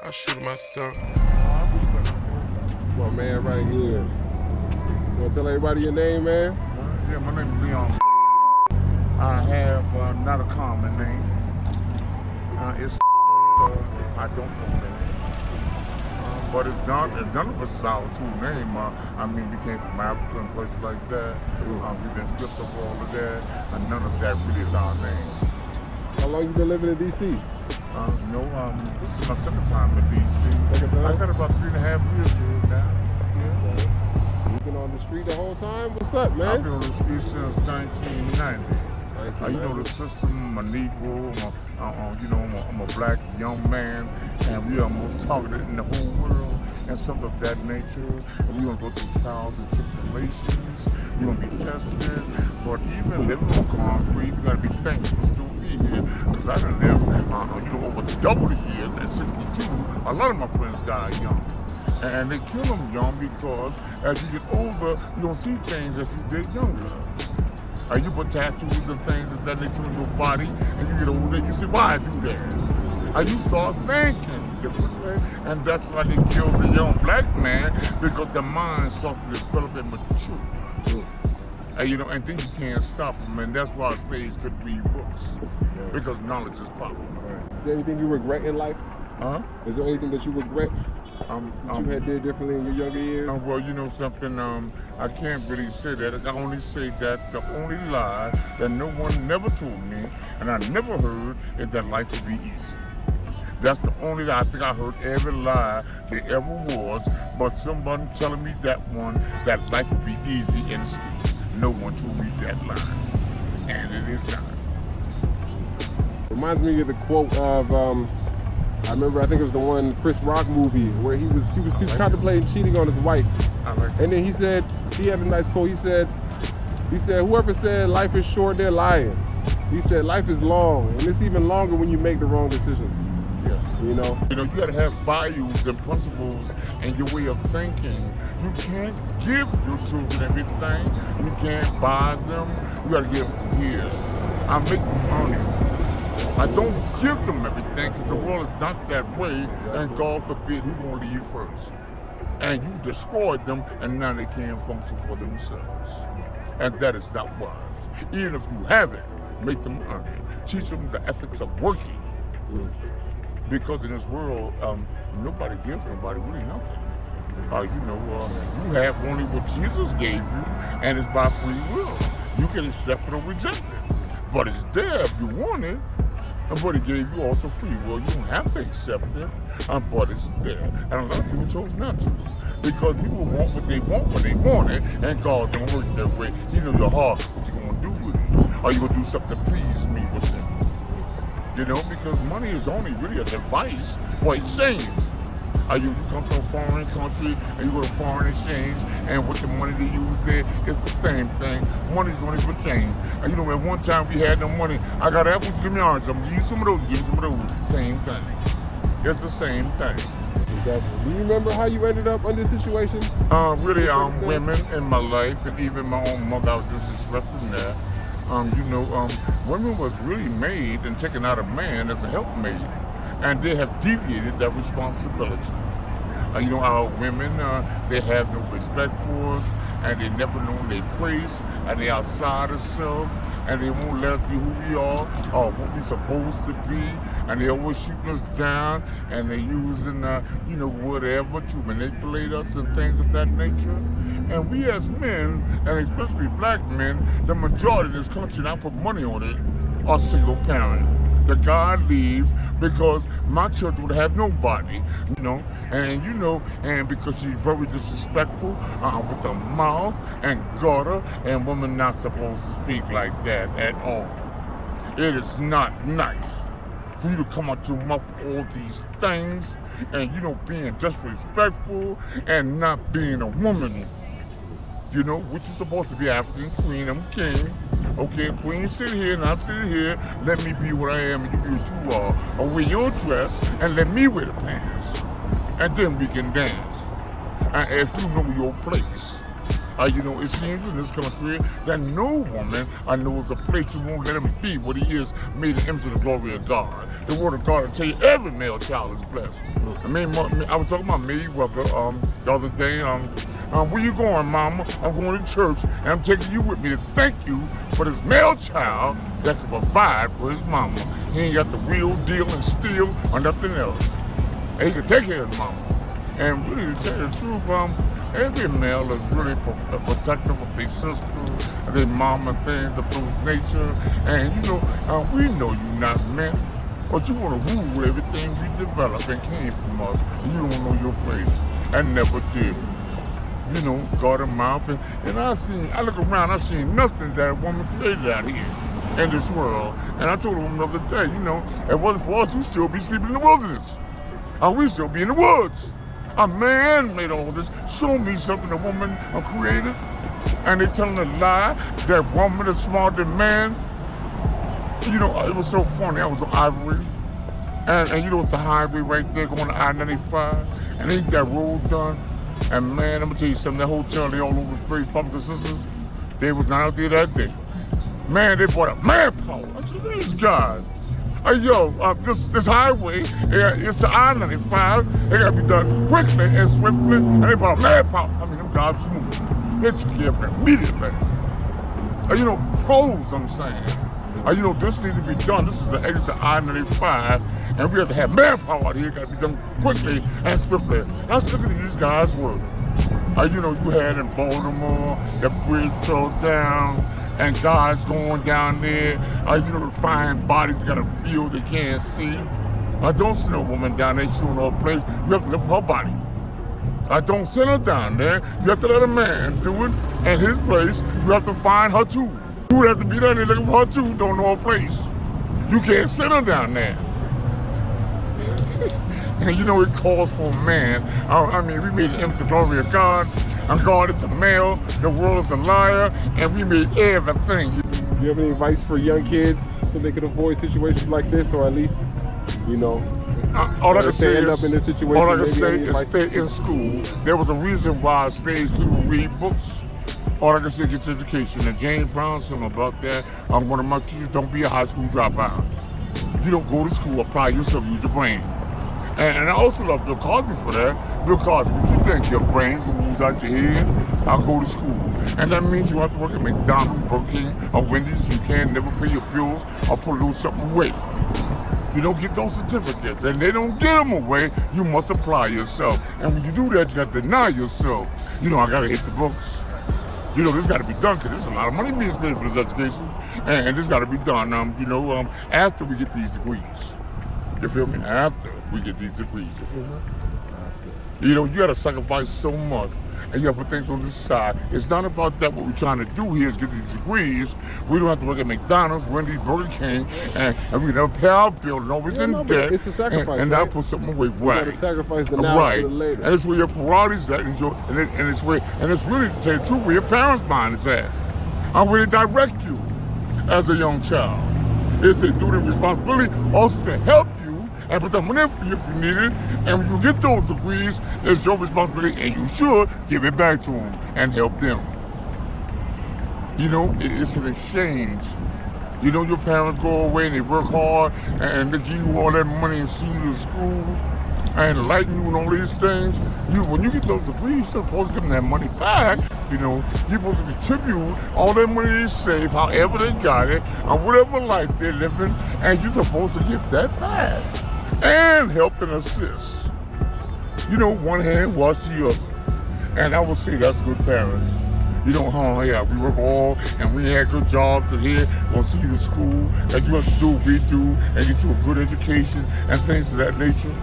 I shoot myself. My man right here. You want to tell everybody your name, man? Yeah, my name is Leon. I have not a common name. It's I don't know the name. But it's none of us is our true name. I mean, we came from Africa and places like that. We've been stripped of all of that, and none of that really is our name. How long you been living in D.C.? This is my second time in D.C. Second time? I got about 3.5 years here now. Yeah. Okay. You been on the street the whole time? What's up, man? I've been on the street since 1990. You know the system, I'm a Negro, I'm a black young man, and we are most targeted in the whole world, and something of that nature. And we're going to go through trials and tribulations. We're going to be tested, but even living on concrete, we got to be thankful to still be here, because I done lived, over double the years at 62. A lot of my friends died young. And they kill them young because as you get older, you don't see things as you did younger. You put tattoos and things that they do in your body, and you get older, you say, why I do that? You start thinking differently, and that's why they kill the young black man, because the mind starts to develop and mature. And then you can't stop them, and that's why slaves could read books, because knowledge is power. Is there anything you regret in life? Is there anything that you regret? You had did differently in your younger years? Well, you know something, I can't really say that. I only say that the only lie that no one never told me, and I never heard, is that life would be easy. That's the only lie. I think I heard every lie there ever was, but someone telling me that life would be easy and sweet. No one told me that lie, and it is not. Reminds me of the quote of, I remember, I think it was the one Chris Rock movie where he was contemplating cheating on his wife. And then he said, he had a nice quote, he said, whoever said life is short, they're lying. He said life is long, and it's even longer when you make the wrong decision. Yeah. You gotta have values and principles and your way of thinking. You can't give your children everything. You can't buy them. You gotta give them here. I make them earn it. I don't give them everything, because the world is not that way, and God forbid who gonna leave first. And you destroyed them, and now they can't function for themselves. And that is not wise. Even if you have it, make them earn it. Teach them the ethics of working. Because in this world, nobody gives nobody really nothing. You have only what Jesus gave you, and it's by free will. You can accept it or reject it. But it's there if you want it. But he gave you also free will. You don't have to accept it, but it's there. And a lot of people chose not to. Because people want what they want when they want it, and God don't work that way. You know your heart, what you gonna do with it? Are you gonna do something to please me with it? Because money is only really a device for exchange. You come to a foreign country and you go to foreign exchange, and with the money they use there, it's the same thing. Money is only for change. At one time we had no money. I got apples, give me oranges. I'm gonna give you some of those, give me some of those. Same thing. It's the same thing. Exactly. Do you remember how you ended up in this situation? Really, women in my life, and even my own mother, I was just expressing that. Women was really made and taken out of man as a helpmate. And they have deviated that responsibility. Our women, they have no respect for us, and they never know their place, and they outside of self, and they won't let us be who we are or what we're supposed to be, and they always shooting us down, and they're using, whatever to manipulate us and things of that nature. And we as men, and especially black men, the majority of this country, and I put money on it, are single parent. The God leave, because my children would have nobody, and because she's very disrespectful with her mouth and gutter, and women not supposed to speak like that at all. It is not nice for you to come out your mouth with all these things, and being disrespectful and not being a woman. Which is supposed to be African queen, I'm king. Okay, queen, sit here and I sit here. Let me be what I am and you be what you are. Or wear your dress and let me wear the pants. And then we can dance. And if you know your place. You know, it seems in this country that no woman knows a place you won't let him be what he is, made in the image of the glory of God. The word of God will tell you every male child is blessed. I was talking about Mayweather the other day. Where you going, mama? I'm going to church, and I'm taking you with me to thank you for this male child that can provide for his mama. He ain't got the real deal and steal or nothing else. And he can take care of his mama. And really, to tell you the truth, every male is really protective of their sister, their mama, things of those nature. And you know, we know you're not meant, but you want to rule everything we developed and came from us. And you don't know your place. I never did. You know, God in mouth. And I look around, I seen nothing that a woman created out here in this world. And I told a woman the other day, you know, if it wasn't for us, you'd still be sleeping in the wilderness. We'd still be in the woods. A man made all this. Show me something a woman created. And they telling a lie that woman is smarter than man. You know, it was so funny. I was on Ivory. And you know, it's the highway right there going to I-95. And they got road done. And man, I'm gonna tell you something, that hotel, they all over the place, public assistance, they was not out there that day. Man, they brought up manpower. I said, these guys. This highway, it's the I-95, they gotta be done quickly and swiftly, and they brought up manpower. I mean, them guys was moving. They took care of it immediately. You know, pros, I'm saying. You know, this needs to be done. This is the exit to I-95. And we have to have manpower out here. It got to be done quickly and swiftly. I was looking at these guys' work. You know, you had in Baltimore, the bridge fell down, and guys going down there. You know, to find bodies got a field they can't see. Don't send a woman down there shooting her place. You have to look for her body. Don't send her down there. You have to let a man do it. And his place, you have to find her too. You would have to be down there looking for her too, don't know her place. You can't send her down there. And you know, it calls for a man. I mean, we made the image of the glory of God. And God is a male, the world is a liar, and we made everything. Do you have any advice for young kids so they can avoid situations like this, or at least, you know, all I can say end up in this situation? All I can say is stay in school. There was a reason why I stayed to read books. All I can say is get your education. And James Brown said about that. One of my teachers, don't be a high school dropout. You don't go to school, apply yourself, use your brain. And I also love Bill Cosby for that. Bill Cosby, what you think? Your brain's gonna lose out your head? I'll go to school. And that means you have to work at McDonald's, Burger King, or Wendy's. You can't never pay your bills or put a little something away. You don't get those certificates, and they don't get them away. You must apply yourself. And when you do that, you got to deny yourself. You know, I gotta hit the books. You know, this got to be done because there's a lot of money being spent for this education, and this got to be done. You know, after we get these degrees. You feel me? After we get these degrees, you feel me? You know, you got to sacrifice so much, and you have to put things on the side. It's not about that. What we're trying to do here is get these degrees. We don't have to work at McDonald's, Wendy's, Burger King, and we never pay our bill, and always in debt. It's a sacrifice, and right? now put something away. Right. You got to sacrifice the now for the later. And it's where your priorities at, and it's really, to tell you the truth, where your parents' mind is at. And where they direct you as a young child. Is they do the responsibility also to help you and put the money for you if you need it. And when you get those degrees, it's your responsibility, and you should give it back to them and help them. You know, it's an exchange. You know, your parents go away and they work hard and they give you all that money and send you to school and enlighten you and all these things. When you get those degrees, you're supposed to give them that money back. You know, you're supposed to contribute all that money they save, however they got it, or whatever life they're living, and you're supposed to give that back and help and assist. You know, one hand wash the other. And I would say that's good parents. You know, yeah, we work all, and we had good jobs and here, gonna see you to school, and you have to do what we do, and get you a good education, and things of that nature.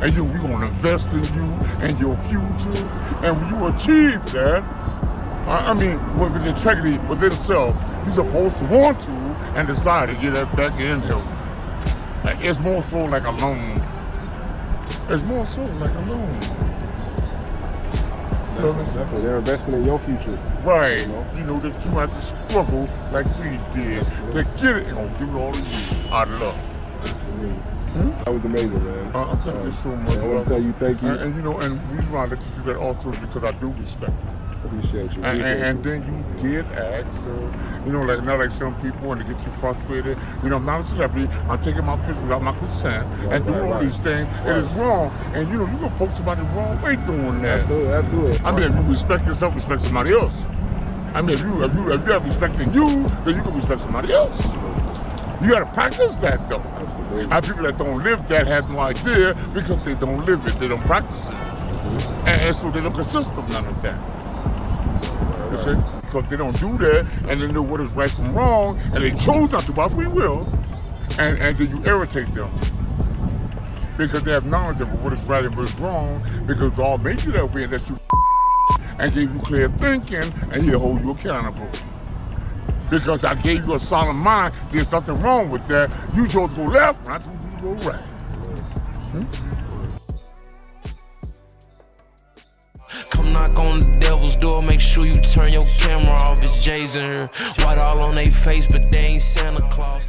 And we're gonna invest in you and your future, and when you achieve that, I mean, with integrity within itself, you're supposed to want to and decide to get that back in help. It's more so like a loan. It's more so like a loan. Definitely, they're investing in your future. Right. You know that you have to struggle like we did to get it, and gonna give it all to you out of love. That was amazing, man. Thank you so much. I want to tell you thank you. And you know, and the reason why I let you do that also is because I do respect you. Appreciate you. And then you did ask, you know, like not like some people, and to get you frustrated. You know, I'm not a celebrity. I'm taking my pictures without my consent and doing all these things. It is wrong. And you know, you can poke somebody the wrong way doing that. Absolutely. I mean, if you respect yourself, respect somebody else. I mean, if you have respecting you, then you can respect somebody else. You gotta practice that though. Absolutely. And people that don't live that have no idea because they don't live it, they don't practice it. And so they don't consist of none of that. You see? Because they don't do that and they know what is right from wrong and they chose not to by free will, and then you irritate them. Because they have knowledge of what is right and what is wrong, because God made you that way and that you and gave you clear thinking, and He'll hold you accountable. Because I gave you a solid mind, there's nothing wrong with that. You chose to go left, and I told you to go right. Come knock on the devil's door, make sure you turn your camera off. It's Jay's in here. White all on their face, but they ain't Santa Claus.